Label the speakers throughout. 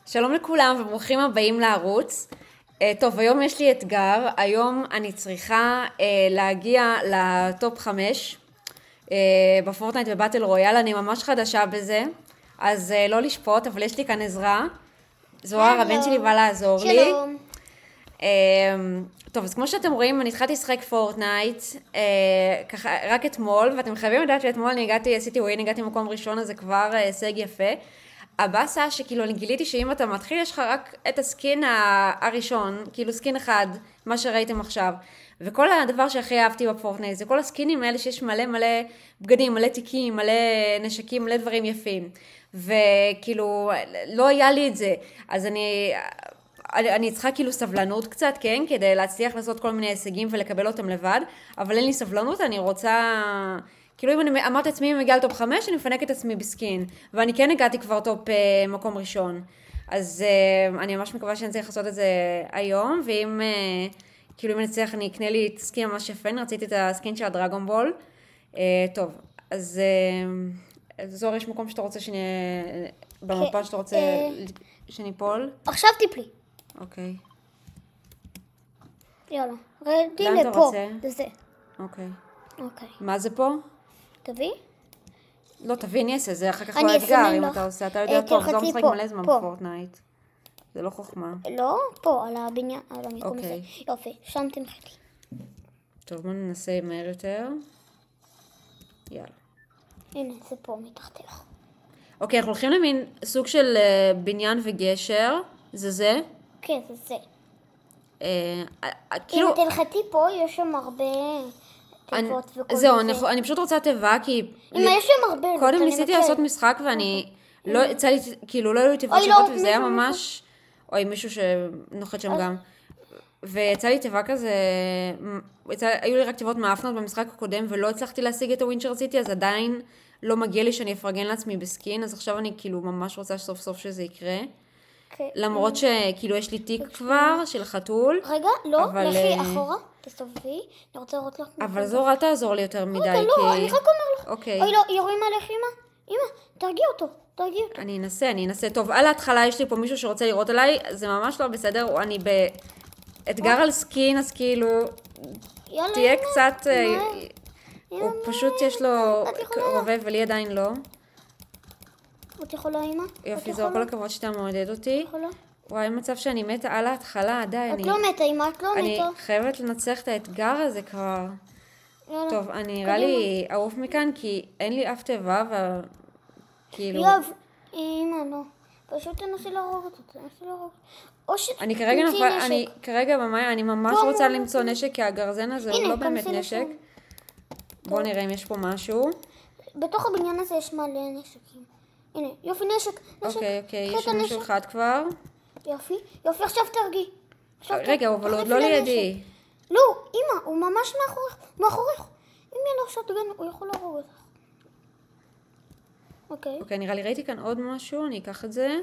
Speaker 1: שלום לכולם וברוכים הבאים לערוץ. טוב, היום יש לי אתגר. היום אני צריכה להגיע לטופ 5 בפורטנייט ובאטל רויאל. אני ממש חדשה בזה, אז לא לשפוט, אבל יש לי כאן עזרה. זוהר, הבן שלי בא לעזור לי.
Speaker 2: שלום.
Speaker 1: טוב, אז כמו שאתם רואים, אני התחלתי לשחק פורטנייט ככה רק אתמול, ואתם חייבים לדעת שאתמול עשיתי ווין, הגעתי במקום ראשון, אז זה כבר הישג יפה. הבאסה שכאילו אני גיליתי שאם אתה מתחיל יש לך רק את הסקין הראשון, כאילו סקין אחד, מה שראיתם עכשיו. וכל הדבר שהכי אהבתי בפורטנייט זה כל הסקינים האלה שיש מלא בגדים, מלא תיקים, מלא נשקים, מלא דברים יפים. וכאילו לא היה לי את זה. אז אני צריכה כאילו סבלנות קצת, כן? כדי להצליח לעשות כל מיני הישגים ולקבל אותם לבד. אבל אין לי סבלנות, אני רוצה... כאילו אם אני אמרת עצמי אם מגיעה לטופ 5, אני מפנק את עצמי בסקין. ואני כן הגעתי כבר טופ מקום ראשון. אז אני ממש מקווה שאני צריך לעשות את זה היום. ואם כאילו אם אני צריך, אני אקנה לי את הסקין ממש יפה. אני רציתי את הסקין של הדרגון בול. טוב, אז זוהר, יש מקום שאתה רוצה במפה שאתה רוצה שניפול?
Speaker 2: עכשיו טיפלי.
Speaker 1: אוקיי.
Speaker 2: יאללה. רדי
Speaker 1: לאן אתה
Speaker 2: לפה.
Speaker 1: רוצה?
Speaker 2: לזה.
Speaker 1: אוקיי.
Speaker 2: אוקיי.
Speaker 1: מה זה פה?
Speaker 2: תביא.
Speaker 1: לא, תביא, אני אעשה, זה אחר כך
Speaker 2: אני
Speaker 1: לא אתגר,
Speaker 2: אסמן
Speaker 1: אם
Speaker 2: לך.
Speaker 1: אתה עושה, אתה יודע טוב, זו
Speaker 2: תלחצי
Speaker 1: משחק
Speaker 2: פה,
Speaker 1: מלא זמן
Speaker 2: פה.
Speaker 1: בפורטנייט. זה לא חוכמה.
Speaker 2: לא, פה, על הבניין, על המקום הזה.
Speaker 1: אוקיי.
Speaker 2: יופי, שם תמחתי.
Speaker 1: טוב, בוא ננסה מהר יותר. יאללה.
Speaker 2: הנה, זה פה, מתחתך.
Speaker 1: אוקיי, אנחנו הולכים למין סוג של בניין וגשר, זה.
Speaker 2: כן, זה זה.
Speaker 1: כאילו,
Speaker 2: אם תלחתי פה, יש שם הרבה תיבות וכל
Speaker 1: זהו,
Speaker 2: זה.
Speaker 1: אני פשוט רוצה תיבה, כי
Speaker 2: אמא, יש שם הרבה.
Speaker 1: קודם
Speaker 2: אני
Speaker 1: ניסיתי
Speaker 2: מכיר.
Speaker 1: לעשות משחק ואני, לא יצא לי, כאילו לא היו לי תיבות
Speaker 2: אוי, לא,
Speaker 1: שוות, וזה היה
Speaker 2: מישהו.
Speaker 1: ממש, אוי, מישהו שנוחת שם גם. ויצא לי תיבה כזה, היו לי רק תיבות מאפנות במשחק הקודם, ולא הצלחתי להשיג את הווין שרציתי, אז עדיין לא מגיע לי שאני אפרגן לעצמי בסקין, אז עכשיו אני כאילו ממש רוצה שסוף סוף שזה יקרה.
Speaker 2: כן.
Speaker 1: למרות שכאילו יש לי תיק כבר של חתול.
Speaker 2: רגע, לא,
Speaker 1: אבל,
Speaker 2: לכי אחורה, תסתובבי. אני רוצה לראות לך.
Speaker 1: אבל זוהר, אל תעזור לי יותר מדי,
Speaker 2: רגע, לא, אני רק אומר לך.
Speaker 1: אוקיי.
Speaker 2: אוי, לא, יורים עליך, אמא, תרגיע אותו.
Speaker 1: אני אנסה. טוב, על ההתחלה יש לי פה מישהו שרוצה לראות עליי, זה ממש לא בסדר, אני באתגר על סקין, אז כאילו,
Speaker 2: יאללה,
Speaker 1: תהיה
Speaker 2: אמא,
Speaker 1: קצת,
Speaker 2: אמא,
Speaker 1: הוא פשוט יש לו
Speaker 2: את יכולה.
Speaker 1: רובה ולי עדיין לא.
Speaker 2: את יכולה, אמא?
Speaker 1: יופי, זו כל הכבוד שאתה מעודד אותי.
Speaker 2: יכולה?
Speaker 1: וואי, מצב שאני מתה על ההתחלה, די,
Speaker 2: את לא מתה, אמא, את לא
Speaker 1: אני
Speaker 2: מתה.
Speaker 1: חייבת לנצח את האתגר הזה כבר.
Speaker 2: יאללה.
Speaker 1: טוב, אני נראה לי אעוף מכאן, כי אין לי אף תיבה, כאילו...
Speaker 2: יואב, אמא, לא. פשוט תנסי להרוג אותו, תנסי להרוג. או
Speaker 1: אני
Speaker 2: שתמצאי נשק.
Speaker 1: כרגע במאי, אני ממש
Speaker 2: פה,
Speaker 1: רוצה
Speaker 2: פה,
Speaker 1: למצוא נשק, כי הגרזן הזה הוא
Speaker 2: הנה,
Speaker 1: לא באמת
Speaker 2: כנסי
Speaker 1: נשק.
Speaker 2: לשם.
Speaker 1: בואו נראה אם יש פה משהו.
Speaker 2: בתוך הבניין הזה יש מלא נשקים. הנה, יופי, נשק.
Speaker 1: אוקיי,
Speaker 2: קחי
Speaker 1: יש
Speaker 2: את
Speaker 1: לנו
Speaker 2: הנשק.
Speaker 1: מישהו אחד כבר.
Speaker 2: יופי, עכשיו תרגי.
Speaker 1: רגע, אבל הוא עוד לא לידי.
Speaker 2: לא, אמא, הוא ממש מאחוריך. אם יהיה לו שוטגן, הוא יכול להרוג אותך. אוקיי.
Speaker 1: אוקיי, נראה לי ראיתי כאן עוד משהו, אני אקח את זה.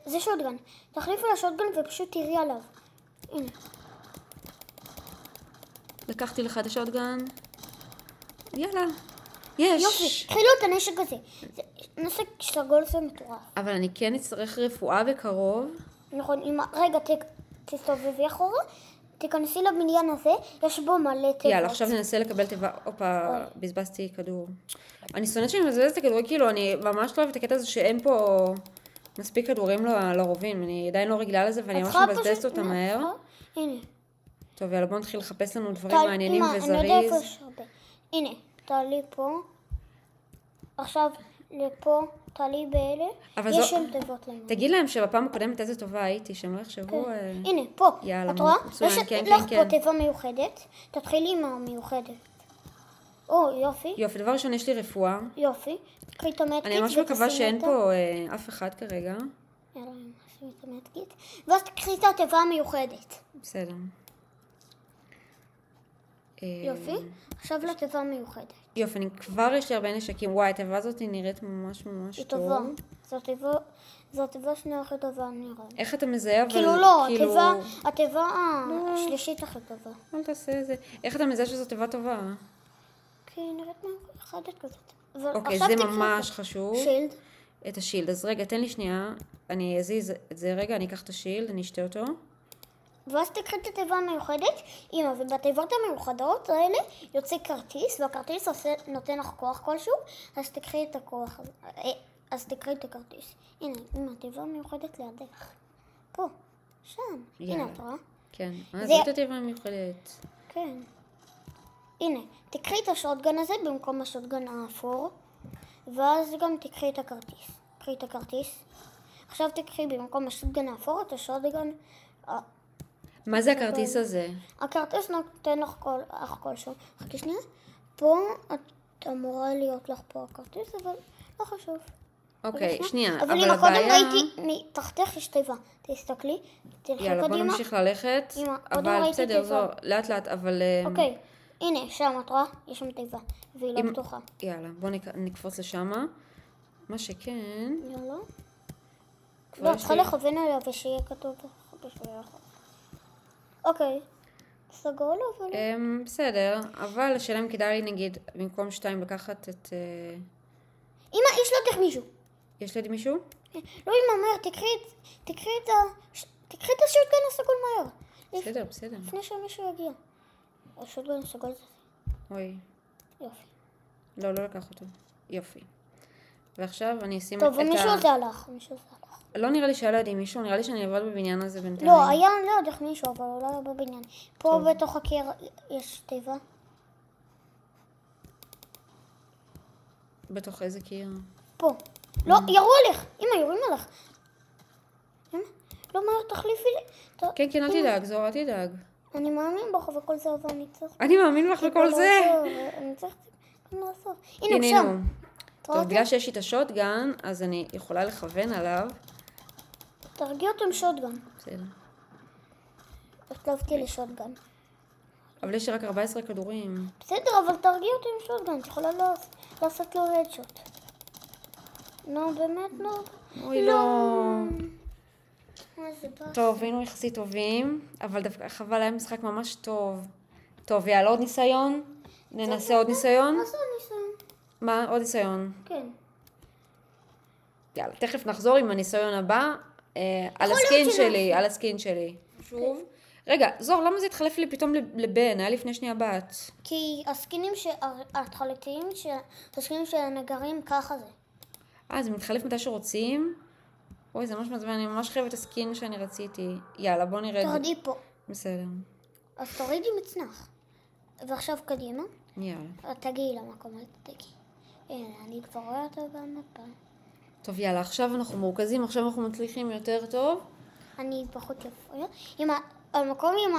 Speaker 2: זה שוטגן. תחליפי לשוטגן ופשוט תירי עליו. הנה.
Speaker 1: לקחתי לך את השוטגן. יאללה. יש.
Speaker 2: יופי, תחילו את הנשק הזה. זה נשק סגול זה מטורף.
Speaker 1: אבל אני כן אצטרך רפואה בקרוב.
Speaker 2: נכון, אמא, רגע, תסתובבי אחורה. תיכנסי לבניין הזה, יש בו מלא תיבות.
Speaker 1: יאללה, עכשיו ננסה לקבל תיבה. הופה, בזבזתי כדור. אני שונאת שאני מבזבזת את הכדורים, כאילו, אני ממש לא אוהבת את הקטע הזה שאין פה מספיק כדורים לרובים. אני עדיין לא רגילה לזה, ואני ממש מבזבזת אותה מהר.
Speaker 2: הנה.
Speaker 1: טוב, יאללה, בוא נתחיל לחפש לנו דברים מעניינים
Speaker 2: אמא, אני יודע איפה
Speaker 1: וזריז.
Speaker 2: יש הרבה. הנה, תעלי פה. עכשיו לפה, תעלי באלה.
Speaker 1: אבל
Speaker 2: יש
Speaker 1: זו-
Speaker 2: שם תיבות להם.
Speaker 1: תגיד להם שבפעם הקודמת איזה טובה הייתי, שהם לא יחשבו...
Speaker 2: הנה, פה.
Speaker 1: יאללה,
Speaker 2: את רואה?
Speaker 1: מצוין,
Speaker 2: יש
Speaker 1: כן,
Speaker 2: לך
Speaker 1: כן.
Speaker 2: פה תיבה מיוחדת. תתחילי עם המיוחדת. או, יופי.
Speaker 1: יופי, דבר ראשון, יש לי רפואה.
Speaker 2: יופי. קחי את המדקיט.
Speaker 1: אני ממש מקווה
Speaker 2: ותשימי
Speaker 1: שאין
Speaker 2: אותה.
Speaker 1: פה אף אחד כרגע.
Speaker 2: יאללה, נשים את המדקיט. ואז תקחי את התיבה המיוחדת.
Speaker 1: בסדר.
Speaker 2: יופי. עכשיו לתיבה המיוחדת.
Speaker 1: יופי, כבר יש לי הרבה נשקים. וואי, התיבה הזאת נראית ממש ממש
Speaker 2: היא
Speaker 1: טוב.
Speaker 2: טובה. זו התיבה השנייה הכי טובה נראה.
Speaker 1: איך אתה מזהה, אבל
Speaker 2: כאילו לא, התיבה השלישית הכי טובה.
Speaker 1: אל תעשה את זה. איך אתה מזהה שזו תיבה טובה?
Speaker 2: כי היא נראית מיוחדת כזאת. אבל
Speaker 1: אוקיי,
Speaker 2: עכשיו
Speaker 1: זה
Speaker 2: תקחי
Speaker 1: ממש
Speaker 2: אותה.
Speaker 1: חשוב.
Speaker 2: שילד.
Speaker 1: את השילד. אז רגע, תן לי שנייה, אני אזיז את זה רגע, אני אקח את השילד, אני אשתה אותו.
Speaker 2: ואז תקחי את התיבה המיוחדת, אמא, ובתיבות המיוחדות האלה יוצא כרטיס, והכרטיס נותן לך כוח כלשהו, אז תקחי את הכוח הזה, אז תקחי את הכרטיס. הנה, אמא, התיבה המיוחדת לידך. פה, שם. הנה, את רואה?
Speaker 1: כן, זאת התיבה המיוחדת.
Speaker 2: כן. הנה, תקחי את השוטגן הזה במקום השוטגן האפור, ואז גם תקחי את הכרטיס. תקחי את הכרטיס. עכשיו תקחי במקום השוטגן האפור את השוטגן...
Speaker 1: מה זה הכרטיס הזה?
Speaker 2: הכרטיס נותן לך כלשהו. חכי שנייה. פה את אמורה להיות לך פה הכרטיס, אבל לא חשוב.
Speaker 1: אוקיי, שנייה.
Speaker 2: אבל אם קודם ראיתי, מתחתך יש תיבה. תסתכלי, תלכי קדימה.
Speaker 1: יאללה, בוא נמשיך ללכת. אבל בסדר, זו לאט לאט, אבל...
Speaker 2: אוקיי, הנה, שם את רואה? יש שם תיבה, והיא לא פתוחה.
Speaker 1: יאללה, בוא נקפוץ לשם. מה שכן...
Speaker 2: יאללה. לא, צריכה לכוון עליה ושיהיה כתוב בשביל אחר. אוקיי. סגול אבל...
Speaker 1: בסדר, אבל השאלה אם כדאי לי נגיד במקום 2 לקחת את...
Speaker 2: אמא, יש לידך מישהו.
Speaker 1: יש לידי מישהו?
Speaker 2: לא, אמא, מהר, תקחי את השוטגן הסגול מהר.
Speaker 1: בסדר.
Speaker 2: לפני שמישהו יגיע. השוטגן הסגול זה.
Speaker 1: אוי.
Speaker 2: יופי.
Speaker 1: לא לקח אותו. יופי. ועכשיו אני אשים
Speaker 2: טוב, ומישהו זה הלך.
Speaker 1: לא נראה לי שהיה לידי מישהו, נראה לי שאני אעבוד בבניין הזה בינתיים.
Speaker 2: לא, היה לידך מישהו, אבל הוא לא היה בבניין. פה בתוך הקיר יש תיבה.
Speaker 1: בתוך איזה קיר?
Speaker 2: פה. לא, ירו עליך. אמא, יורים עליך. אמא, לא מהר, תחליפי לי.
Speaker 1: כן, אל תדאג, זוהר, אל תדאג.
Speaker 2: אני מאמין בך וכל זה, אבל אני צריך...
Speaker 1: אני מאמין בך וכל זה.
Speaker 2: אני צריך לעשות. הנה, הוא שם.
Speaker 1: טוב, בגלל שיש לי את השוטגן, אז אני יכולה לכוון עליו.
Speaker 2: תרגיע אותו עם שוטגן.
Speaker 1: בסדר.
Speaker 2: החלפתי לשוטגן.
Speaker 1: אבל יש לי רק 14 כדורים.
Speaker 2: בסדר, אבל תרגיע אותו עם שוטגן. את יכולה לעשות לו הדשוט. נו, באמת, נו.
Speaker 1: אוי, לא.
Speaker 2: איזה באסה.
Speaker 1: טוב, היינו יחסית טובים, אבל דווקא חבל, היה משחק ממש טוב. טוב, יאללה, עוד ניסיון? ננסה עוד ניסיון?
Speaker 2: נעשה עוד ניסיון.
Speaker 1: מה? עוד ניסיון?
Speaker 2: כן.
Speaker 1: יאללה, תכף נחזור עם הניסיון הבא. על הסקין שלי. שוב. רגע, זוהר, למה זה התחלף לי פתאום לבן? היה לפני שנייה בת.
Speaker 2: כי הסקינים ההתחלתיים, הסקינים של הנגרים, ככה זה.
Speaker 1: זה מתחלף מתי שרוצים. אוי, זה ממש מעצבן, אני ממש חייבת את הסקין שאני רציתי. יאללה, בוא נרד.
Speaker 2: תרדי פה.
Speaker 1: בסדר.
Speaker 2: אז תורידי מצנח. ועכשיו קדימה.
Speaker 1: יאללה.
Speaker 2: תגיעי למקום, תגיעי. הנה, אני כבר רואה אותו במפה.
Speaker 1: טוב, יאללה, עכשיו אנחנו מורכזים, עכשיו אנחנו מצליחים יותר טוב.
Speaker 2: אני פחות יפה. המקום עם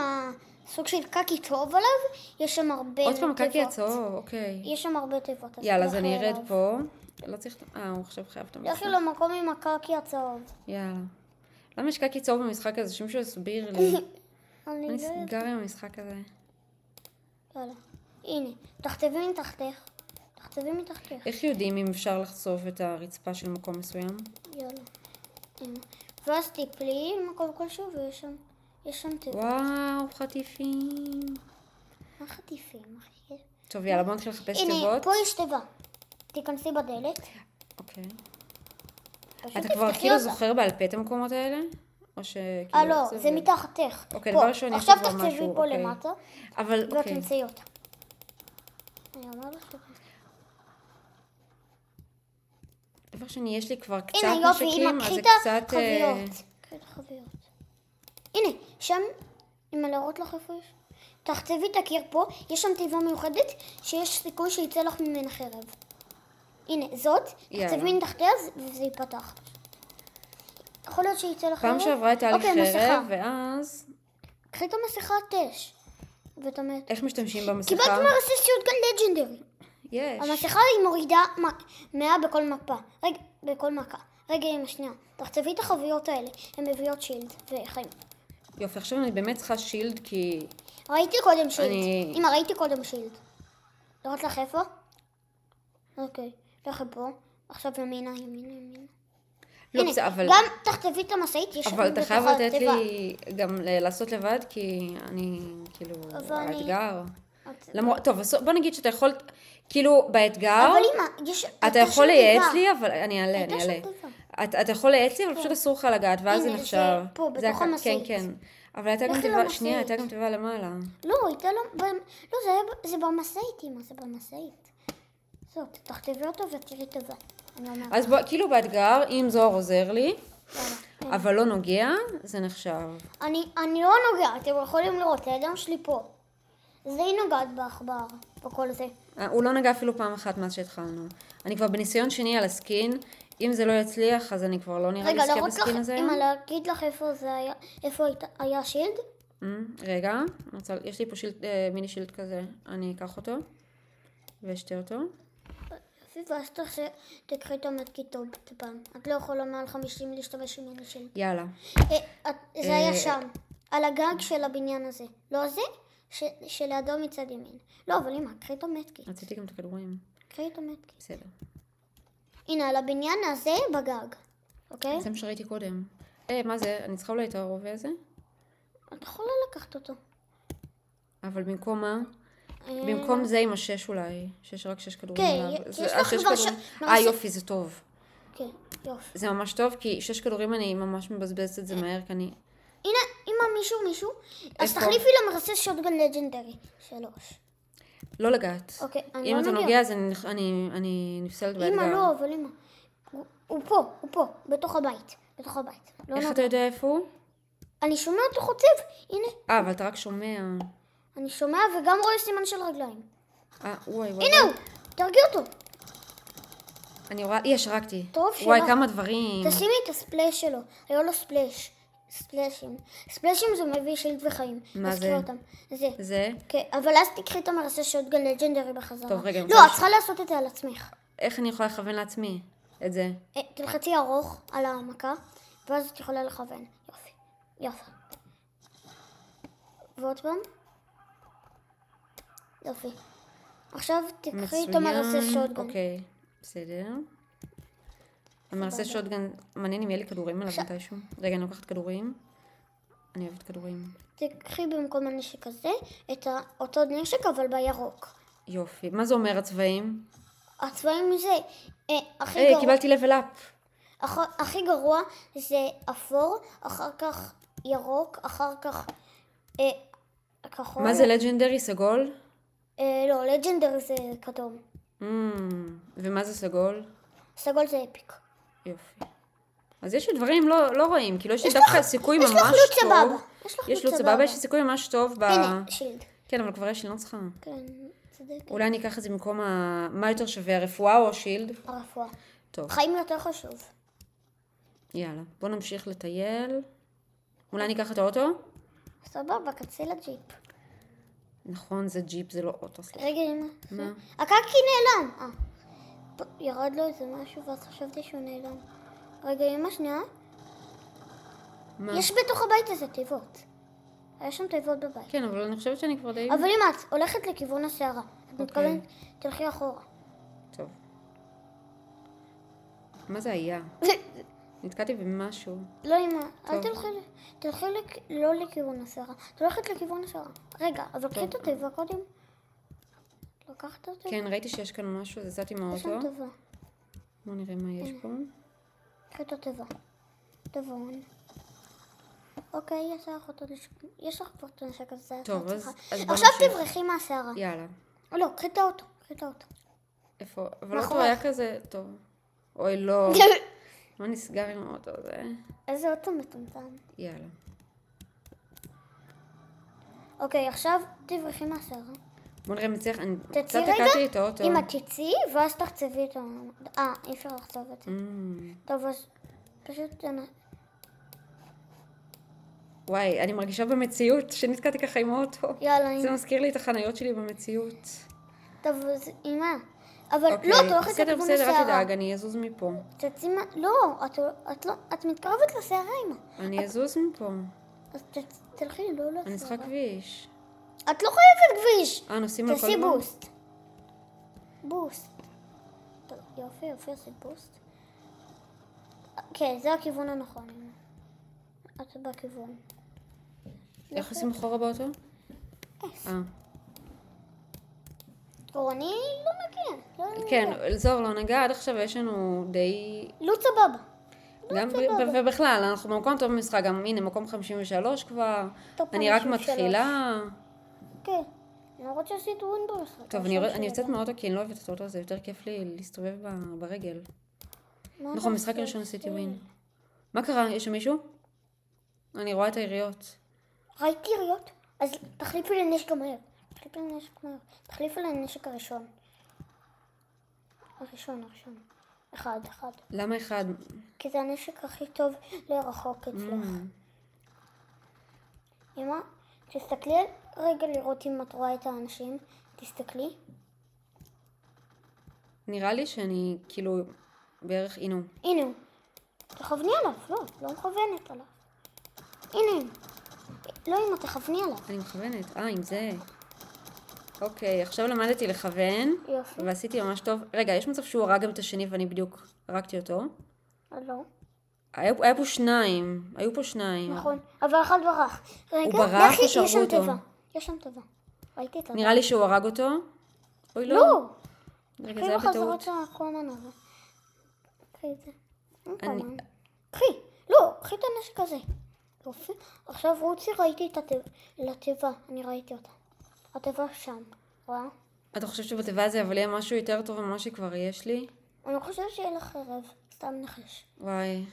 Speaker 2: הסוג של קקי צהוב עליו, יש שם הרבה תיבות.
Speaker 1: עוד פעם קקי הצהוב, אוקיי.
Speaker 2: יש שם הרבה תיבות.
Speaker 1: יאללה, אז אני ארד פה. לא צריך... הוא עכשיו חייב את המשחק.
Speaker 2: לכי למקום עם הקקי הצהוב.
Speaker 1: יאללה. למה יש קקי צהוב במשחק הזה? שמישהו יסביר לי.
Speaker 2: אני
Speaker 1: נסגר עם המשחק הזה.
Speaker 2: יאללה. הנה, תכתבי מתחתך. תכתבי מתחתך.
Speaker 1: איך יודעים אם אפשר לחשוף את הרצפה של מקום מסוים?
Speaker 2: יאללה. הנה. ואז תיפלי מקום כלשהו ויש שם תיבות.
Speaker 1: וואו, חטיפים.
Speaker 2: מה חטיפים?
Speaker 1: טוב, יאללה, בוא נתחיל לחפש תיבות.
Speaker 2: הנה, פה יש תיבה. תיכנסי בדלת.
Speaker 1: אוקיי. אתה כבר כאילו זוכר בעל פה את המקומות האלה? או שכאילו...
Speaker 2: לא, זה מתחתך.
Speaker 1: אוקיי, דבר ראשון יש לי כבר משהו.
Speaker 2: עכשיו תכתבי פה למטה.
Speaker 1: אבל,
Speaker 2: ואת תמצאי אותה. אני אומר לך.
Speaker 1: דבר שני, יש לי כבר קצת
Speaker 2: הנה, יופי,
Speaker 1: נשקים, אז זה קצת...
Speaker 2: חוויות. הנה, שם, אם להראות לך איפה יש. תכתבי את הקיר פה, יש שם תיבה מיוחדת שיש סיכוי שיצא לך ממנה חרב. הנה, זאת, תכתבי מתחתיה וזה ייפתח. יכול להיות שיצא לך חרב.
Speaker 1: פעם שעברה הייתה לי חרב, ואז...
Speaker 2: קחי את המסכה תש.
Speaker 1: איך משתמשים במסכה?
Speaker 2: קיבלת מרססיות כאן לג'נדרי.
Speaker 1: יש.
Speaker 2: המסכה היא מורידה 100 בכל מפה. בכל מכה. רגע, אמא, שנייה. תכתבי את החוויות האלה. הן מביאות שילד וחיים.
Speaker 1: יופי, עכשיו אני באמת צריכה שילד כי...
Speaker 2: ראיתי קודם שילד. אמא, ראיתי קודם שילד. לראות לך איפה? אוקיי. לך פה. עכשיו ימינה.
Speaker 1: לא, אבל...
Speaker 2: גם תכתבי את המשאית.
Speaker 1: אבל אתה חייב לתת לי גם לעשות לבד, כי אני כאילו... האתגר. למרות, טוב, בוא נגיד שאתה יכול, כאילו, באתגר,
Speaker 2: אבל אמא, יש...
Speaker 1: אתה יכול לייעץ
Speaker 2: תיבה.
Speaker 1: לי, אבל אני אעלה,
Speaker 2: הייתה
Speaker 1: אני
Speaker 2: שם
Speaker 1: אעלה.
Speaker 2: תיבה.
Speaker 1: אתה יכול לייעץ לי, אבל פשוט אסור לך לגעת, ואז זה
Speaker 2: הנה,
Speaker 1: נחשב.
Speaker 2: זה פה,
Speaker 1: זה
Speaker 2: בתוך
Speaker 1: כן,
Speaker 2: המשאית.
Speaker 1: כן. אבל הייתה גם
Speaker 2: לכי
Speaker 1: תיבה,
Speaker 2: למשאית.
Speaker 1: שנייה, הייתה גם תיבה למעלה.
Speaker 2: לא, הייתה לא... לא, זה במשאית, אמא, זה במשאית. זאת, תכתבי אותו ותראי תיבה. אני אומרת.
Speaker 1: אז בוא, כאילו באתגר, אם זוהר עוזר לי,
Speaker 2: יאללה.
Speaker 1: אבל לא נוגע, זה נחשב.
Speaker 2: אני לא נוגעת, אתם יכולים לראות, הידיים שלי פה. זה היא נוגעת בעכבר, בכל זה.
Speaker 1: הוא לא נגע אפילו פעם אחת מאז שהתחלנו. אני כבר בניסיון שני על הסקין, אם זה לא יצליח, אז אני כבר לא נראה לי
Speaker 2: רגע,
Speaker 1: אזכה
Speaker 2: להראות לך,
Speaker 1: בסקין הזה.
Speaker 2: אמא, להגיד לך איפה זה היה, איפה היה שילד?
Speaker 1: רגע, יש לי פה מיני שילד כזה, אני אקח אותו, ואשתה אותו.
Speaker 2: ואז תקחי את המדקית טוב פעם. את לא יכולה מעל 50 להשתמש עם מיני שילד.
Speaker 1: יאללה.
Speaker 2: זה היה שם, על הגג של הבניין הזה. לא זה, שלידו מצד ימין. לא, אבל אמא, קחי את המדקית.
Speaker 1: רציתי גם את הכדורים.
Speaker 2: קחי את המדקית.
Speaker 1: בסדר.
Speaker 2: הנה, על הבניין הזה בגג. אוקיי?
Speaker 1: זה מה שראיתי קודם. מה זה? אני צריכה אולי את הרובה הזה?
Speaker 2: את יכולה לקחת אותו.
Speaker 1: אבל במקום מה? במקום זה עם השש אולי. שיש רק 6 כדורים
Speaker 2: כן,
Speaker 1: עליו.
Speaker 2: יש לך כבר
Speaker 1: יופי, זה טוב.
Speaker 2: כן, יופי.
Speaker 1: זה ממש טוב, כי 6 כדורים אני ממש מבזבזת את זה מהר, כי אני...
Speaker 2: הנה, אמא, מישהו, אז
Speaker 1: איפה?
Speaker 2: תחליפי למרסס שוטגן לג'נדרי. 3.
Speaker 1: לא לגעת.
Speaker 2: אוקיי, אני
Speaker 1: אם
Speaker 2: לא
Speaker 1: אתה
Speaker 2: נוגע.
Speaker 1: נוגע, אז אני נפסלת באתגר.
Speaker 2: אמא, לא, אבל אמא. הוא פה, בתוך הבית. בתוך הבית. לא
Speaker 1: איך
Speaker 2: נוגע.
Speaker 1: אתה יודע איפה הוא?
Speaker 2: אני שומע אותו חוטב, הנה.
Speaker 1: אבל אתה רק שומע.
Speaker 2: אני שומע וגם רואה סימן של רגליים.
Speaker 1: וואי.
Speaker 2: הנה הוא, תרגי אותו.
Speaker 1: אני רואה, הרגתי.
Speaker 2: טוב
Speaker 1: וואי,
Speaker 2: שלך.
Speaker 1: כמה דברים.
Speaker 2: תשימי את הספלאש שלו. היה לו ספלאש. ספלאשים. ספלאשים זה מביא שילד וחיים.
Speaker 1: מה
Speaker 2: תזכרי
Speaker 1: זה?
Speaker 2: אותם. זה.
Speaker 1: זה?
Speaker 2: כן, אבל אז תקחי את המרסס שוטגן לג'נדרי בחזרה.
Speaker 1: טוב, רגע,
Speaker 2: לא, את צריכה לעשות את זה על עצמך.
Speaker 1: איך אני יכולה לכוון לעצמי את זה?
Speaker 2: תלחצי ארוך על המכה, ואז את יכולה לכוון. יופי. ועוד פעם. יופי. עכשיו תקחי את המרסס שוטגן.
Speaker 1: אוקיי, בסדר. המרסס שוטגן, מעניין אם יהיה לי כדורים עליו מתישהו. רגע, אני לוקחת כדורים. אני אוהבת כדורים.
Speaker 2: תקחי במקום הנשק הזה את אותו נשק, אבל בירוק.
Speaker 1: יופי. מה זה אומר הצבעים?
Speaker 2: הצבעים זה הכי גרוע.
Speaker 1: קיבלתי level up.
Speaker 2: הכי גרוע זה אפור, אחר כך ירוק, אחר כך כחול.
Speaker 1: מה זה לג'נדרי? סגול?
Speaker 2: לא, לג'נדרי זה כתום.
Speaker 1: ומה זה סגול?
Speaker 2: סגול זה אפיק.
Speaker 1: יופי. אז יש לי דברים לא רואים, כאילו יש לי דווקא סיכוי ממש טוב.
Speaker 2: יש לך לוט סבבה.
Speaker 1: יש לוט סבבה, יש לי סיכוי ממש טוב
Speaker 2: הנה, שילד.
Speaker 1: כן, אבל כבר יש לי, לא צריכה.
Speaker 2: כן, צודק.
Speaker 1: אולי אני אקח את זה במקום מה יותר שווה, הרפואה או השילד?
Speaker 2: הרפואה.
Speaker 1: טוב,
Speaker 2: חיים יותר חשוב.
Speaker 1: יאללה. בוא נמשיך לטייל. אולי אני אקח את האוטו?
Speaker 2: סבבה, קצה לג'יפ.
Speaker 1: נכון, זה ג'יפ, זה לא אוטו. סליחה.
Speaker 2: רגע, אמא.
Speaker 1: מה?
Speaker 2: הקקי נעלם. ירד לו איזה משהו ואז חשבתי שהוא נעלם. רגע, אמא, שנייה.
Speaker 1: מה?
Speaker 2: יש בתוך הבית הזה תיבות. היה שם תיבות בבית.
Speaker 1: כן, אבל אני חושבת שאני כבר די...
Speaker 2: אבל אמא, את הולכת לכיוון הסערה. את מתכוונת, תלכי אחורה.
Speaker 1: טוב. מה זה היה? נתקעתי במשהו.
Speaker 2: לא, אמא, אל תלכי לא לכיוון הסערה. את הולכת לכיוון הסערה. רגע, אבל קחי את התיבה קודם. לקחת אותה?
Speaker 1: כן, ראיתי שיש כאן משהו, אז יצאתי
Speaker 2: יש
Speaker 1: מהאוטו.
Speaker 2: שם תיבה.
Speaker 1: בואו נראה מה יש פה.
Speaker 2: קחי את התיבה. תיבון. אוקיי, יש לך כבר את הנשק הזה.
Speaker 1: טוב, אז בוא
Speaker 2: עכשיו
Speaker 1: נמשיך.
Speaker 2: תברחי מהסערה.
Speaker 1: יאללה.
Speaker 2: לא, קחי את האוטו.
Speaker 1: איפה? אבל האוטו
Speaker 2: מאחוריך.
Speaker 1: היה כזה... טוב. אוי, לא. מה נסגר עם האוטו הזה?
Speaker 2: איזה אוטו מטומטם.
Speaker 1: יאללה.
Speaker 2: אוקיי, עכשיו תברחי מהסערה.
Speaker 1: בוא נראה אם נצליח... אני
Speaker 2: תצאי
Speaker 1: קצת
Speaker 2: רגע,
Speaker 1: תקעתי את האוטו.
Speaker 2: אמא תצאי, ואז תחצבי את אי אפשר לחצוב את זה. טוב, אז פשוט...
Speaker 1: וואי, אני מרגישה במציאות שנתקעתי ככה עם האוטו.
Speaker 2: יאללה,
Speaker 1: זה
Speaker 2: אמא.
Speaker 1: מזכיר לי את החניות שלי במציאות.
Speaker 2: טוב, אז אמא. אבל
Speaker 1: אוקיי,
Speaker 2: לא, את הולכת
Speaker 1: בסדר,
Speaker 2: לכיוון
Speaker 1: בסדר, אל
Speaker 2: הסערה.
Speaker 1: תדאג, אני אזוז מפה.
Speaker 2: תצאי מה... לא, את מתקרבת לסערה, אמא.
Speaker 1: אני אזוז מפה.
Speaker 2: אז תלכי לא לסערה.
Speaker 1: אני צריכה כביש.
Speaker 2: את לא חייבת כביש.
Speaker 1: נוסעים על כל
Speaker 2: תעשי
Speaker 1: דבר?
Speaker 2: בוסט. בוסט. טוב, יופי, עשית בוסט. כן, זה הכיוון הנכון. את בכיוון.
Speaker 1: איך עושים אחורה באוטו?
Speaker 2: אס. אני לא נגיע.
Speaker 1: כן, זוהר לא נגע, עד עכשיו יש לנו די...
Speaker 2: לא סבבה.
Speaker 1: גם ובכלל, אנחנו במקום טוב במשחק, גם הנה, מקום 53 כבר, אני רק מתחילה.
Speaker 2: כן, למרות שעשית ווין במשחק.
Speaker 1: טוב, אני יוצאת מהאוטו כי אני לא אוהבת את האוטו הזה, יותר כיף לי להסתובב ברגל. נכון, משחק ראשון עשיתי ווין. מה קרה? יש שם מישהו? אני רואה את היריות.
Speaker 2: ראיתי יריות? אז תחליפי לנשק מהר. תחליפי לנשק הראשון. הראשון. אחד.
Speaker 1: למה אחד?
Speaker 2: כי זה הנשק הכי טוב לרחוק אצלך. אמא, תסתכלי רגע לראות אם את רואה את האנשים. תסתכלי.
Speaker 1: נראה לי שאני כאילו בערך הנה
Speaker 2: הוא. תכווני עליו. לא מכוונת עליו. הנה. לא אמא, תכווני עליו.
Speaker 1: אני מכוונת. עם זה. אוקיי, עכשיו למדתי לכוון.
Speaker 2: יופי.
Speaker 1: ועשיתי ממש טוב. רגע, יש מצב שהוא הרג גם את השני ואני בדיוק הרגתי אותו?
Speaker 2: לא.
Speaker 1: היו פה שניים.
Speaker 2: נכון, אבל אחד ברח. רגע,
Speaker 1: הוא ברח או
Speaker 2: יש
Speaker 1: שרגו אותו?
Speaker 2: יש שם טבע. ראיתי את
Speaker 1: נראה לי שהוא הרג אותו. אוי לא.
Speaker 2: לא.
Speaker 1: רגע, זה היה בטעות.
Speaker 2: קחי בחזרת הקולמן הזה. קחי את זה. קחי את הנשק הזה. יופי. עכשיו רוצי, ראיתי את התיבה. אני ראיתי אותה. התיבה שם. רואה?
Speaker 1: אתה חושב שבתיבה הזה אבל יהיה משהו יותר טוב ממה שכבר יש לי?
Speaker 2: אני חושב שיהיה לך ערב. סתם נחש.
Speaker 1: וואי.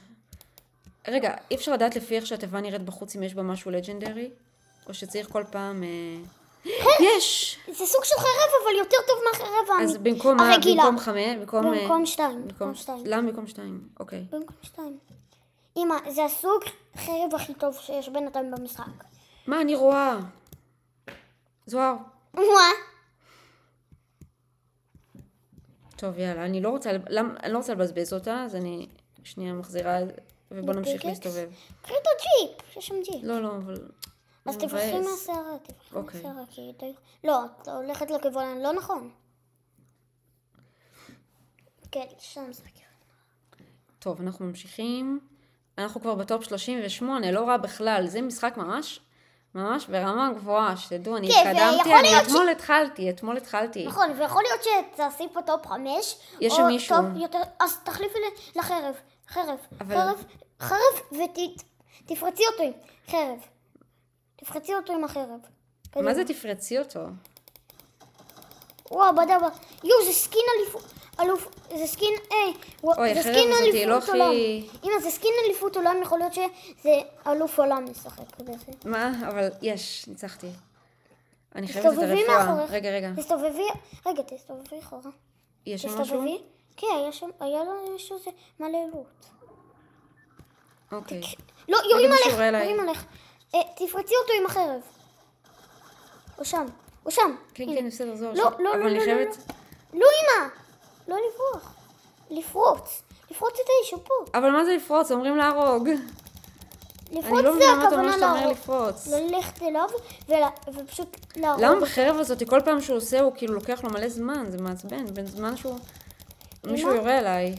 Speaker 1: רגע, אי אפשר לדעת לפי איך שהתיבה נראית בחוץ אם יש בה משהו לג'נדרי? או שצריך כל פעם... יש!
Speaker 2: זה סוג של חרב, אבל יותר טוב מהחרב
Speaker 1: אז במקום מה? במקום 5?
Speaker 2: במקום 2.
Speaker 1: למה במקום 2? אוקיי.
Speaker 2: במקום 2. אמא, זה הסוג חרב הכי טוב שיש בינתיים במשחק.
Speaker 1: מה אני רואה? זוהר.
Speaker 2: מה?
Speaker 1: טוב, יאללה, אני לא רוצה לבזבז אותה, אז אני שנייה מחזירה, ובוא נמשיך להסתובב.
Speaker 2: קחי את הג'יפ, יש שם ג'יפ.
Speaker 1: לא, אבל...
Speaker 2: אז תברחי מהסערה, לא, את הולכת לכיוון, לא נכון. כן, שם זה כיוון.
Speaker 1: טוב, אנחנו ממשיכים. אנחנו כבר בטופ 38, לא רע בכלל. זה משחק ממש ברמה גבוהה, שתדעו, אני התקדמתי, אני אתמול התחלתי.
Speaker 2: נכון, ויכול להיות שתעשי פה טופ 5.
Speaker 1: יש שם מישהו.
Speaker 2: אז תחליפי לחרב. חרב ותפרצי אותו עם חרב. תפרצי אותו עם החרב.
Speaker 1: מה זה תפרצי אותו?
Speaker 2: וואו, בדאבה. זה סקין אלוף, זה סקין,
Speaker 1: אוי, החרב הזאת היא לא הכי...
Speaker 2: אמא, זה סקין אליפות עולם, יכול להיות שזה אלוף עולם משחק בזה.
Speaker 1: מה? אבל יש, ניצחתי. אני חייבת את הרפואה. רגע.
Speaker 2: תסתובבי אחורה.
Speaker 1: יש שם משהו?
Speaker 2: כן, היה לו איזה מלא לוט.
Speaker 1: אוקיי.
Speaker 2: לא, יורים עליך. תפרצי אותו עם החרב. הוא שם.
Speaker 1: כן, בסדר, זו.
Speaker 2: לא,
Speaker 1: אבל אני חייבת...
Speaker 2: לא, אמא. לא לברוח. לפרוץ את האיש, הוא פה.
Speaker 1: אבל מה זה לפרוץ? אומרים להרוג.
Speaker 2: לפרוץ
Speaker 1: זה הכוונה להרוג. ללכת
Speaker 2: אליו ופשוט להרוג.
Speaker 1: למה בחרב הזאת, כל פעם שהוא עושה, הוא כאילו לוקח לו מלא זמן, זה מעצבן, בין זמן שהוא... מישהו יורה אליי.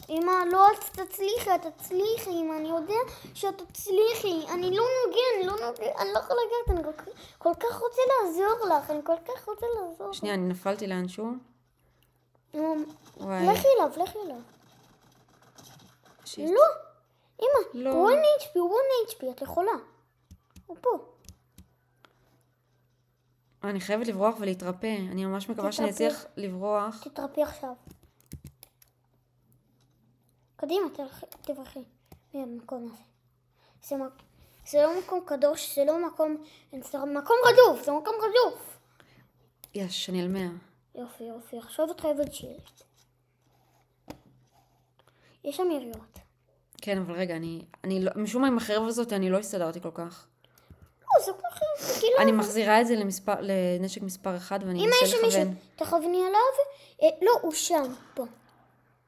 Speaker 2: אמא, לא תצליחי, אמא, אני יודע שאת תצליחי. אני לא נוגע, אני לא יכולה לגעת, אני כל כך רוצה לעזור לך,
Speaker 1: שנייה, אני נפלתי לאנשהו.
Speaker 2: לכי אליו. לא, אמא, 1 HP, את יכולה. הוא פה.
Speaker 1: אני חייבת לברוח ולהתרפא, אני ממש מקווה שאני אצליח לברוח.
Speaker 2: תתרפי עכשיו. קדימה, תברחי מהמקום הזה. זה לא מקום קדוש, זה לא מקום רדוף, זה מקום רדוף.
Speaker 1: יש, אני על 100.
Speaker 2: יופי, עכשיו את חייבת שילד. יש שם יריות.
Speaker 1: כן, אבל רגע, אני משום מה עם החרב הזאת, אני לא הסתדרתי כל כך.
Speaker 2: לא, זה כל כך, כאילו...
Speaker 1: אני מחזירה את זה לנשק מספר 1 ואני אנסה לכוון.
Speaker 2: אם יש מישהו, תכווני עליו, לא, הוא שם, פה.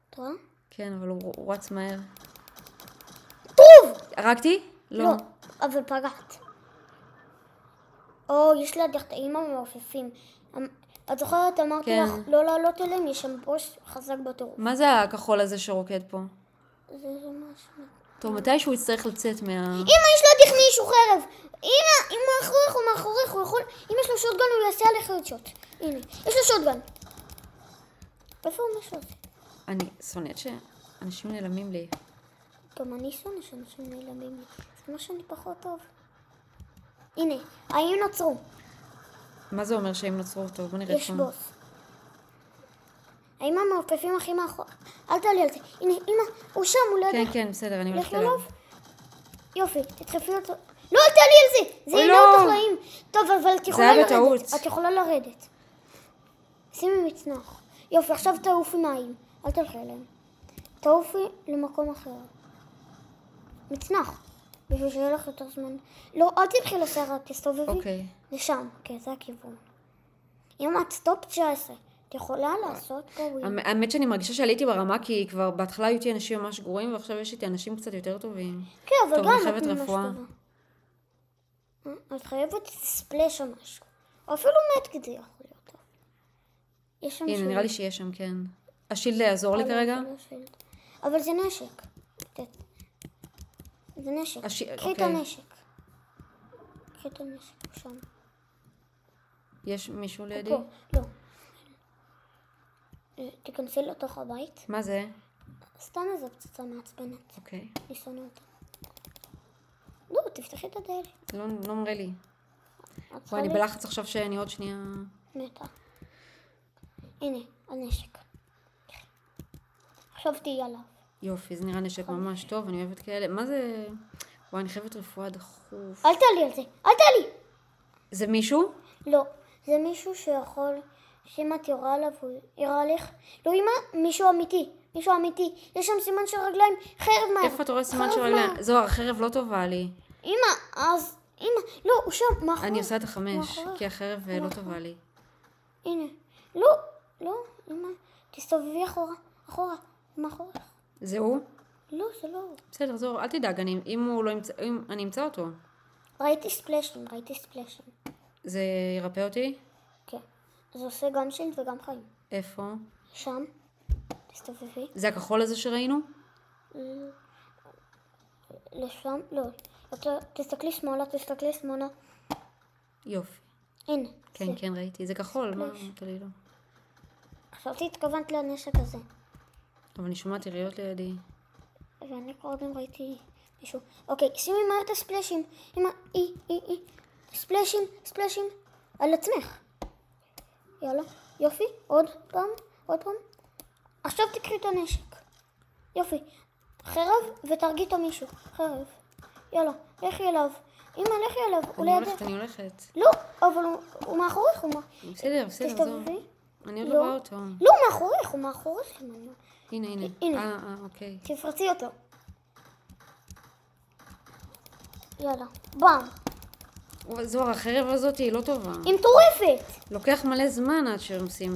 Speaker 2: אתה רואה?
Speaker 1: כן, אבל הוא רץ מהר.
Speaker 2: טוב!
Speaker 1: הרגתי?
Speaker 2: לא, אבל פגעת. יש לידך את האמא מעופפים. את זוכרת, אמרתי לך, לא לעלות אליהם, יש שם בוס חזק בטירוף.
Speaker 1: מה זה הכחול הזה שרוקד פה?
Speaker 2: זה משהו.
Speaker 1: טוב, מתי שהוא יצטרך לצאת מה...
Speaker 2: אמא, יש לידך מישהו חרב. אמא, אם הוא מאחוריך, הוא יכול... אם יש לו שוטגן, הוא יעשה עליך עוד שוט. הנה, יש לו שוטגן. איפה הוא משהו הזה?
Speaker 1: אני שונאת שאנשים נעלמים לי.
Speaker 2: גם אני שונא שאנשים נעלמים לי. זה מה שאני פחות טוב. הנה, האם נוצרו?
Speaker 1: מה זה אומר שהם נוצרו אותו? בוא נראה
Speaker 2: יש בוס. האם המעופפים הכי מאחור? אל תעלי על זה. הנה, אמא, הוא שם, הוא לידך.
Speaker 1: כן, כן, בסדר, אני הולכת אליו.
Speaker 2: יופי, תדחפי אותו. לא, אל תעלי על זה! זה יהיה לא תחלאים. טוב, אבל את יכולה
Speaker 1: זה היה בטעות.
Speaker 2: לרדת. את יכולה לרדת. שימי מצנח. יופי, עכשיו תעופי מים. אל תלכי אליהם. תעופי למקום אחר. מצנח. בשביל שיהיה לך יותר זמן. לא, אל תלכי לסערה, תסתובבי.
Speaker 1: אוקיי.
Speaker 2: לשם, כן, זה הכיוון. אם את טופ 19, את יכולה לעשות גרועים.
Speaker 1: האמת שאני מרגישה שעליתי ברמה, כי כבר בהתחלה היו איתי אנשים ממש גרועים, ועכשיו יש איתי אנשים קצת יותר טובים.
Speaker 2: כן, אבל
Speaker 1: טוב,
Speaker 2: גם
Speaker 1: אני
Speaker 2: את
Speaker 1: חייבת
Speaker 2: ממש
Speaker 1: רפואה.
Speaker 2: טובה. את חייבת ספלש או משהו. או אפילו מת כדי יכול להיות טוב. יש שם
Speaker 1: הנה,
Speaker 2: שילד.
Speaker 1: נראה לי שיש שם, כן. השילד יעזור לי כרגע?
Speaker 2: זה לא שילד. אבל זה נשק. זה נשק. קחי את
Speaker 1: אוקיי.
Speaker 2: הנשק. קחי את הנשק, הוא שם.
Speaker 1: יש מישהו לידי?
Speaker 2: פה, לא. תיכנסי לתוך הבית.
Speaker 1: מה זה?
Speaker 2: סתם איזו פצצה מעצבנת.
Speaker 1: אוקיי.
Speaker 2: אני שונא אותה. לא, תפתחי את הדלת.
Speaker 1: לא מראה לי.
Speaker 2: את צריכה
Speaker 1: בואי, אני
Speaker 2: לי-
Speaker 1: בלחץ עכשיו שאני עוד שנייה...
Speaker 2: מתה. הנה, הנשק. עכשיו תהיי עליו.
Speaker 1: יופי, זה נראה נשק ממש טוב, אני אוהבת כאלה. מה זה... וואי, אני חייבת רפואה דחוף.
Speaker 2: אל תעלי על זה, אל תעלי!
Speaker 1: זה מישהו?
Speaker 2: לא, זה מישהו שיכול, שאם את יורה עליו, הוא ירה עליך. לא, אמא, מישהו אמיתי, מישהו אמיתי. יש שם סימן של רגליים, חרב מהר.
Speaker 1: איפה אתה רואה סימן
Speaker 2: חרב
Speaker 1: של רגליים?
Speaker 2: מהר.
Speaker 1: זוהר, החרב לא טובה לי.
Speaker 2: אמא, אז, אמא, לא, הוא שם, מאחורי.
Speaker 1: אני עושה את החמש,
Speaker 2: מאחורי.
Speaker 1: כי החרב לא טובה לי.
Speaker 2: הנה, לא, לא, אמא, תסתובבי אחורה, אחורה, מאחורך.
Speaker 1: זה הוא?
Speaker 2: לא, זה לא.
Speaker 1: בסדר, זוהר, אל תדאג, אם אני אמצא אותו.
Speaker 2: ראיתי ספלשים.
Speaker 1: זה ירפא אותי?
Speaker 2: כן. זה עושה גם שילד וגם חיים.
Speaker 1: איפה?
Speaker 2: שם, תסתובבי.
Speaker 1: זה הכחול הזה שראינו?
Speaker 2: לשם, לא. תסתכלי שמאלה.
Speaker 1: יופי.
Speaker 2: הנה.
Speaker 1: כן,
Speaker 2: זה.
Speaker 1: כן, ראיתי. זה כחול, מה אמרת לי לא?
Speaker 2: עכשיו התכוונת לנשק הזה.
Speaker 1: אבל אני שומעת יריות לידי.
Speaker 2: ואני קודם ראיתי מישהו. אוקיי, שימי מהר את הספלשים. אמא, ספלשים. על עצמך. יאללה, יופי. עוד פעם. עכשיו תקחי את הנשק. יופי. חרב ותרגי את מישהו. חרב. יאללה, לכי אליו. אמא, לכי אליו. הוא לידך.
Speaker 1: אני הולכת.
Speaker 2: לא, אבל הוא מאחוריך.
Speaker 1: בסדר, זו.
Speaker 2: תסתובבי.
Speaker 1: אני עוד לא רואה אותו.
Speaker 2: לא, הוא מאחוריך.
Speaker 1: הנה.
Speaker 2: הנה.
Speaker 1: אוקיי.
Speaker 2: תפרצי אותו. יאללה, באם.
Speaker 1: זוהר, החרב הזאת היא לא טובה.
Speaker 2: היא מטורפת.
Speaker 1: לוקח מלא זמן עד שעושים...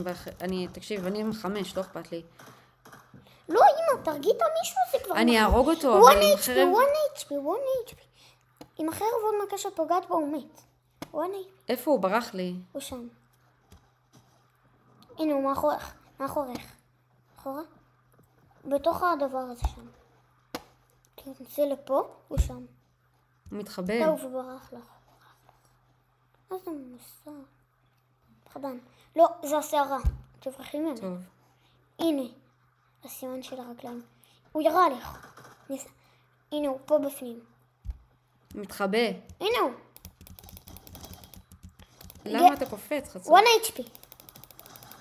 Speaker 1: תקשיב, אני עם 5, לא אכפת לי.
Speaker 2: לא, אמא, תרגי את המישהו הזה כבר.
Speaker 1: אני אהרוג אותו, אבל עם
Speaker 2: 1
Speaker 1: חרב...
Speaker 2: HP. עם החרב עוד מכה שפוגעת בו הוא מת. 1 HP.
Speaker 1: איפה הוא? ברח לי.
Speaker 2: הוא שם. הנה, הוא מאחורך. אחורה. בתוך הדבר הזה שם. תנסי לפה, הוא שם.
Speaker 1: הוא מתחבא.
Speaker 2: טוב, הוא ברח לך. איזה מוסר. פחדן. לא, זה השערה. תברחי ממנו.
Speaker 1: טוב.
Speaker 2: הנה, הסימן של הרגליים. הוא ירה עליך. הנה, הוא פה בפנים.
Speaker 1: הוא מתחבא.
Speaker 2: הנה הוא.
Speaker 1: למה אתה קופץ?
Speaker 2: 1
Speaker 1: חצוף.
Speaker 2: HP.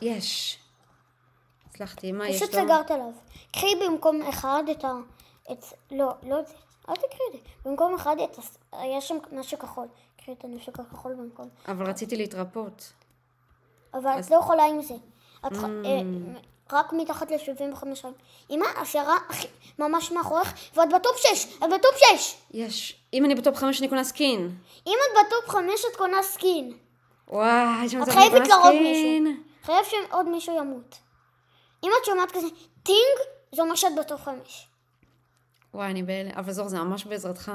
Speaker 1: יש. הצלחתי, מה יש
Speaker 2: פשוט
Speaker 1: לו?
Speaker 2: סגרת עליו. קחי במקום אחד לא, זה. אל תקחי את זה. במקום אחד היה שם נשק כחול. קחי את הנשק הכחול במקום.
Speaker 1: אבל רציתי להתרפות.
Speaker 2: אבל את לא יכולה עם זה. רק מתחת ל-75. אמא, השערה ממש מאחורך, ואת בטופ 6.
Speaker 1: יש. אם אני בטופ 5 אני קונה סקין.
Speaker 2: אם את בטופ 5 את קונה סקין.
Speaker 1: וואי, יש
Speaker 2: את
Speaker 1: מצב
Speaker 2: חייבת
Speaker 1: אני קונה
Speaker 2: להרוג
Speaker 1: סקין.
Speaker 2: מישהו. חייב שעוד מישהו ימות. אם את שומעת כזה טינג, זה אומר שאת בטופ 5.
Speaker 1: וואי, אני בהלם. אבל זור, זה ממש בעזרתך.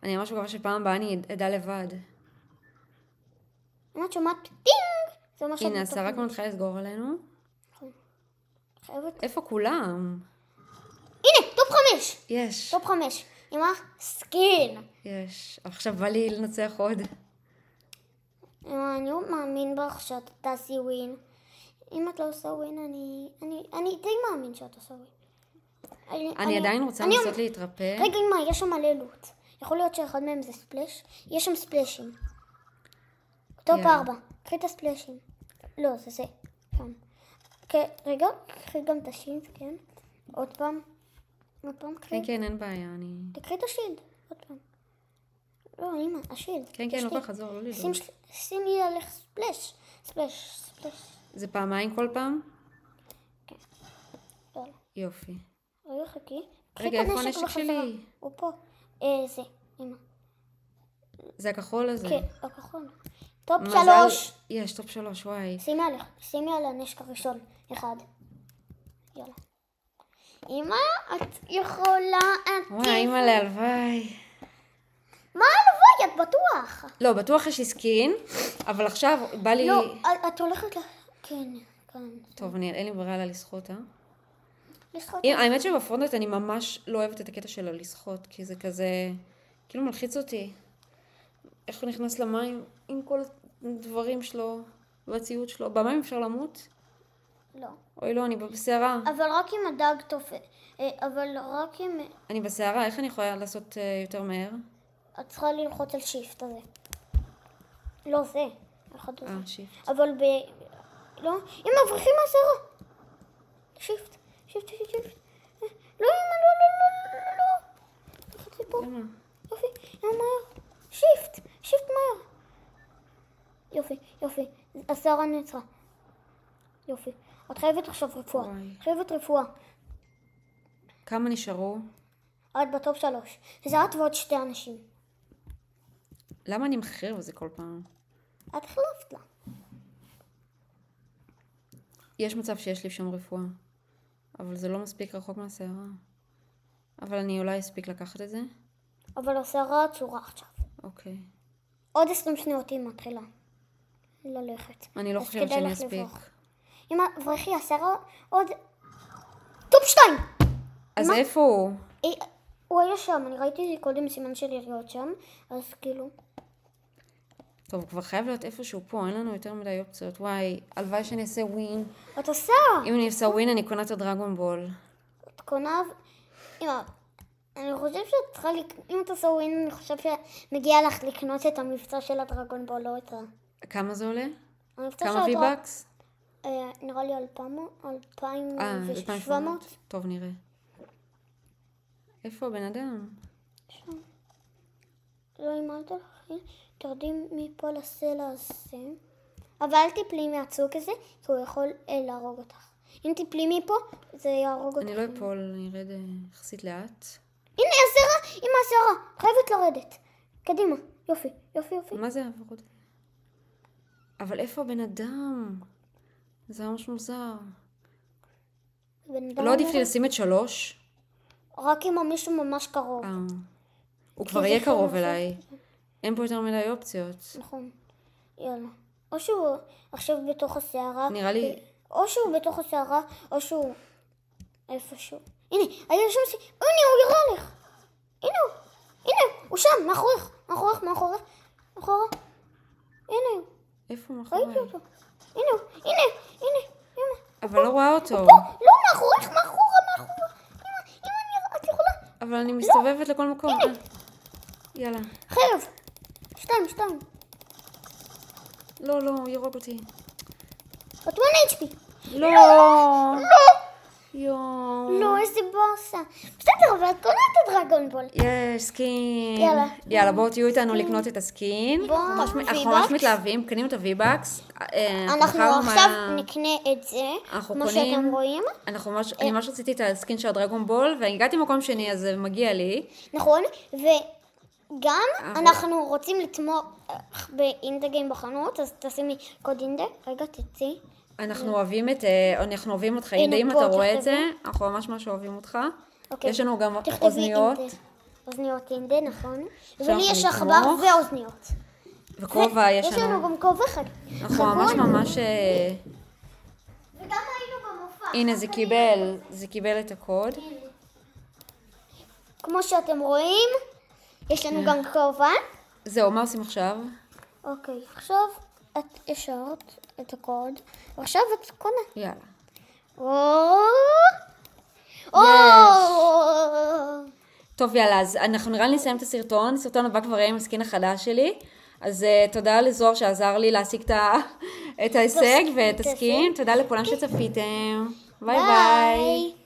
Speaker 1: אני ממש מקווה שפעם הבאה אני אדע לבד.
Speaker 2: אם את שומעת טינג, זה אומר שאת
Speaker 1: הנה,
Speaker 2: בטופ
Speaker 1: השרה
Speaker 2: 5.
Speaker 1: כבר מתחילה לסגור עלינו.
Speaker 2: חייבת.
Speaker 1: איפה כולם?
Speaker 2: הנה, טופ 5.
Speaker 1: יש.
Speaker 2: טופ 5. אמא, סקין.
Speaker 1: יש. עכשיו בא לי לנצח עוד.
Speaker 2: אני מאמין בך שאת תעשי ווין. אם את לא עושה ווין, אני די מאמין שאת עושה ווין.
Speaker 1: אני עדיין רוצה לנסות להתרפא.
Speaker 2: רגע, אמא, יש שם מלא לוט. יכול להיות שאחד מהם זה ספלש? יש שם ספלשים. טופ 4. קחי את הספלשים. לא, זה. כאן. רגע, קחי גם את השילד, כן? עוד פעם. קחי.
Speaker 1: כן, אין בעיה,
Speaker 2: תקחי את השילד. עוד פעם. לא, אמא, השילד.
Speaker 1: כן, לא כך חזור, לא לדאוג.
Speaker 2: שימי עליך ספלש.
Speaker 1: זה פעמיים כל פעם?
Speaker 2: כן. יאללה.
Speaker 1: יופי.
Speaker 2: רגע, חכי.
Speaker 1: רגע, איפה הנשק שלי?
Speaker 2: הוא פה. זה, אמא.
Speaker 1: זה הכחול הזה?
Speaker 2: כן, הכחול. טופ 3.
Speaker 1: יש, טופ 3, וואי.
Speaker 2: שימי על הנשק הראשון. 1. יאללה. אמא, את יכולה...
Speaker 1: וואי, אמא להלוואי.
Speaker 2: מה הלוואי? את בטוח?
Speaker 1: לא, בטוח יש לי סקין, אבל עכשיו בא לי...
Speaker 2: לא, את הולכת כן, כאן.
Speaker 1: טוב, אין לי ברירה לה לשחות,
Speaker 2: לשחות.
Speaker 1: האמת שבפרונט אני ממש לא אוהבת את הקטע של לשחות, כי זה כזה... כאילו מלחיץ אותי. איך הוא נכנס למים עם כל הדברים שלו והציוד שלו. במים אפשר למות?
Speaker 2: לא.
Speaker 1: אוי לא, אני בסערה.
Speaker 2: אבל רק אם הדג תופס. אבל רק אם...
Speaker 1: אני בסערה, איך אני יכולה לעשות יותר מהר?
Speaker 2: את צריכה ללחוץ על שיפט הזה. לא זה.
Speaker 1: שיפט.
Speaker 2: אבל לא. אם מבריחים מהסערה. שיפט. לא, אמא, לא. לחצי פה. יופי, מהר. שיפט מהר. יופי. הסערה נעצרה. יופי. את חייבת עכשיו רפואה. חייבת רפואה.
Speaker 1: כמה נשארו?
Speaker 2: את בטופ 3. זה את ועוד 2 אנשים.
Speaker 1: למה אני מחרב על זה כל פעם?
Speaker 2: את חלפת לה.
Speaker 1: יש מצב שיש לי שם רפואה. אבל זה לא מספיק רחוק מהסערה. אבל אני אולי אספיק לקחת את זה.
Speaker 2: אבל הסערה עצורה עכשיו.
Speaker 1: אוקיי.
Speaker 2: עוד 20 שניות היא מתחילה ללכת.
Speaker 1: אני לא חושבת שאני אספיק.
Speaker 2: אמא, ברכי, הסערה עוד... טופ 2!
Speaker 1: אז איפה הוא?
Speaker 2: הוא היה שם, אני ראיתי קודם סימן של יריות שם, אז כאילו...
Speaker 1: טוב, כבר חייב להיות איפשהו פה, אין לנו יותר מדי אופציות. וואי, הלוואי שאני אעשה ווין.
Speaker 2: את עושה?
Speaker 1: אם אני אעשה ווין, אני קונה את הדרגון בול.
Speaker 2: את קונה... אמא, אני חושב שאת צריכה... אם את עושה ווין, אני חושב שמגיע לך לקנות את המבצע של הדרגון בול, לא את ה...
Speaker 1: כמה זה עולה?
Speaker 2: המבצע
Speaker 1: כמה V-Bucks?
Speaker 2: נראה לי 2,700.
Speaker 1: טוב, נראה. איפה הבן אדם?
Speaker 2: שם. לא, אם אל תלכי, תרדי מפה לסלע הזה. אבל אל תיפלי מהצוק הזה, כי הוא יכול להרוג אותך. אם תיפלי מפה, זה יהרוג אותך.
Speaker 1: אני לא אפול, אני ארד יחסית לאט.
Speaker 2: הנה הסערה, אמא הסערה, חייבת לרדת. קדימה, יופי.
Speaker 1: מה זה העברות? אבל איפה הבן אדם? זה ממש מוזר. לא עדיף לי לשים את 3?
Speaker 2: רק אם מישהו ממש קרוב.
Speaker 1: הוא כבר יהיה קרוב אליי. אין פה יותר מדי אופציות.
Speaker 2: נכון. יאללה. או שהוא עכשיו בתוך הסערה.
Speaker 1: נראה לי...
Speaker 2: או שהוא בתוך הסערה, או שהוא איפשהו. הנה, היה שם הנה, הוא יראה לך. הנה, הוא שם, מאחורך. מאחורה. הנה הוא.
Speaker 1: איפה מאחורי?
Speaker 2: ראיתי אותו. הנה.
Speaker 1: אבל לא רואה אותו.
Speaker 2: לא, מאחורך. אמא, את יכולה.
Speaker 1: אבל אני מסתובבת לכל מקום. יאללה.
Speaker 2: חרב. 2.
Speaker 1: לא, הוא ירוג אותי.
Speaker 2: את 1 HP.
Speaker 1: לא. יואו.
Speaker 2: לא, איזה באסה. בסדר, אבל את קונה את הדרגון בול.
Speaker 1: יש, סקין. יאללה, בואו תהיו איתנו לקנות את הסקין. אנחנו ממש מתלהבים, קנינו את ה-V-Bucks.
Speaker 2: אנחנו עכשיו נקנה את זה, כמו שאתם רואים.
Speaker 1: אני ממש רציתי את הסקין של הדרגון בול, והגעתי מקום שני, אז זה מגיע לי.
Speaker 2: נכון, וגם אנחנו רוצים לתמוך באינדה גיים בחנות, אז תשימי קוד אינדה. רגע, תצאי.
Speaker 1: אנחנו אוהבים אותך, אינדה, אם אתה רואה את זה, אנחנו ממש אוהבים אותך. יש לנו גם אוזניות.
Speaker 2: אוזניות אינדה, נכון. ולי יש עכבר ואוזניות.
Speaker 1: וכובע יש לנו.
Speaker 2: יש לנו גם כובע חג.
Speaker 1: אנחנו ממש...
Speaker 2: וגם היינו במופע.
Speaker 1: הנה, זה קיבל את הקוד.
Speaker 2: כמו שאתם רואים, יש לנו גם כובע.
Speaker 1: זהו, מה עושים עכשיו?
Speaker 2: אוקיי, עכשיו את השארת את הקוד, ועכשיו את קונה.
Speaker 1: יאללה. טוב, יאללה, אז אנחנו נראה לי נסיים את הסרטון. סרטון הבא כבר יהיה עם הסקין החדש שלי. אז תודה לזוהר שעזר לי להשיג את ההישג ואת הסקין. תודה לכולם שצפיתם. ביי ביי.